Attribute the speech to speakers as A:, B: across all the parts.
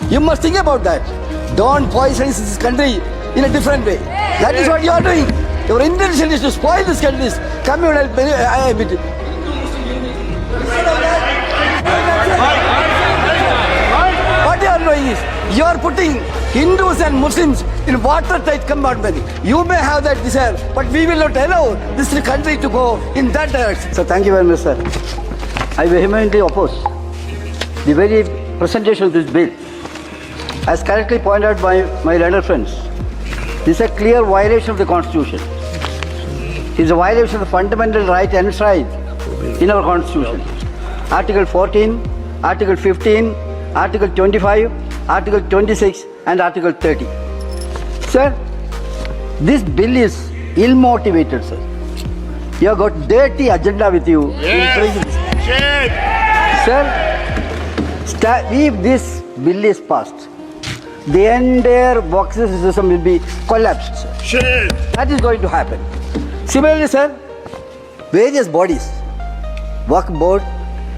A: You must think about that. Don't poison this country in a different way. That is what you are doing. Your intention is to spoil this country's communal. What you are doing is you are putting Hindus and Muslims in watertight compartment. You may have that desire, but we will not allow this country to go in that direction. So thank you very much, sir. I vehemently oppose the very presentation of this bill. As correctly pointed out by my learned friends, this is a clear violation of the Constitution. It is a violation of the fundamental right enshrined in our Constitution. Article 14, Article 15, Article 25, Article 26 and Article 30. Sir, this bill is ill-motivated, sir. You have got dirty agenda with you.
B: Yes.
A: Sir, if this bill is passed, the entire boxing system will be collapsed, sir.
B: Shit.
A: That is going to happen. Similarly, sir, various bodies, Waqf Board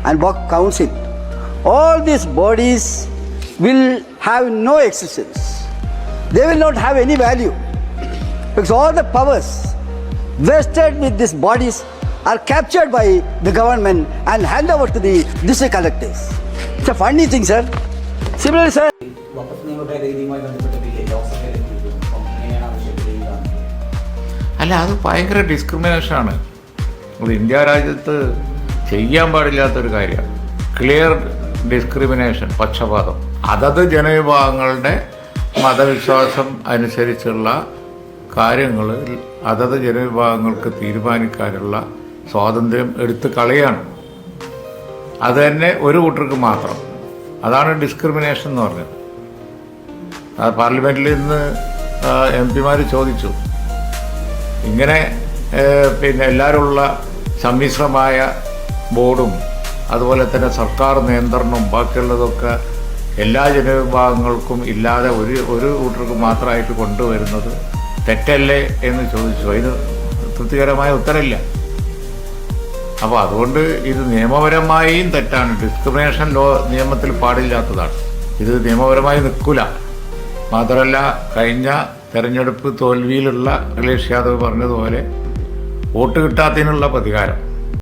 A: and Waqf Council, all these bodies will have no existence. They will not have any value because all the powers vested with these bodies are captured by the government and handed over to the district collectors. It's a funny thing, sir. Similarly, sir,
C: വഖഫ് നിയമ ഭേദഗതിയുമായി ബന്ധപ്പെട്ട bill ലോക്സഭയിൽ എത്തിയിരുന്നു. അപ്പം എങ്ങനെയാണ് ആ വിഷയത്തിൽ ഈ കാണുന്നത്?
D: അല്ല, അത് ഭയങ്കര ഡിസ്ക്രിമിനേഷനാണ്. അത് ഇന്ത്യ രാജ്യത്ത് ചെയ്യാൻ പാടില്ലാത്തൊരു കാര്യമാണ്. ക്ലിയർ ഡിസ്ക്രിമിനേഷൻ, പക്ഷപാതം. അതത് ജനവിഭാഗങ്ങളുടെ മതവിശ്വാസം അനുസരിച്ചുള്ള കാര്യങ്ങൾ അതത് ജനവിഭാഗങ്ങൾക്ക് തീരുമാനിക്കാനുള്ള സ്വാതന്ത്ര്യം എടുത്തു കളയാണ്. അത് തന്നെ ഒരു കൂട്ടർക്ക് മാത്രം. അതാണ് ഡിസ്ക്രിമിനേഷൻ എന്ന് പറഞ്ഞത്. അത് പാർലമെൻറ്റിൽ ഇന്ന് MP-മാർ ചോദിച്ചു, ഇങ്ങനെ എല്ലാവരുമുള്ള സമ്മിശ്രമായ ബോർഡും അതുപോലെ തന്നെ സർക്കാർ നിയന്ത്രണവും ബാക്കിയുള്ളതൊക്കെ എല്ലാ ജനവിഭാഗങ്ങൾക്കും ഇല്ലാതെ ഒരു കൂട്ടർക്ക് മാത്രമായിട്ട് കൊണ്ടുവരുന്നത് തെറ്റല്ലേ എന്ന് ചോദിച്ചു. അതിന് തൃപ്തികരമായ ഉത്തരമില്ല. അപ്പോൾ അതുകൊണ്ട് ഇത് നിയമപരമായും തെറ്റാണ്. ഡിസ്ക്രിമിനേഷൻ നിയമത്തിൽ പാടില്ലാത്തതാണ്. ഇത് നിയമപരമായി നിൽക്കില്ല. മാത്രമല്ല, കഴിഞ്ഞ തെരഞ്ഞെടുപ്പ് തോൽവിയിലുള്ള അഖിലേഷ് യാദവ് പറഞ്ഞതുപോലെ വോട്ട് കിട്ടാത്തതിനുള്ള പ്രതികാരം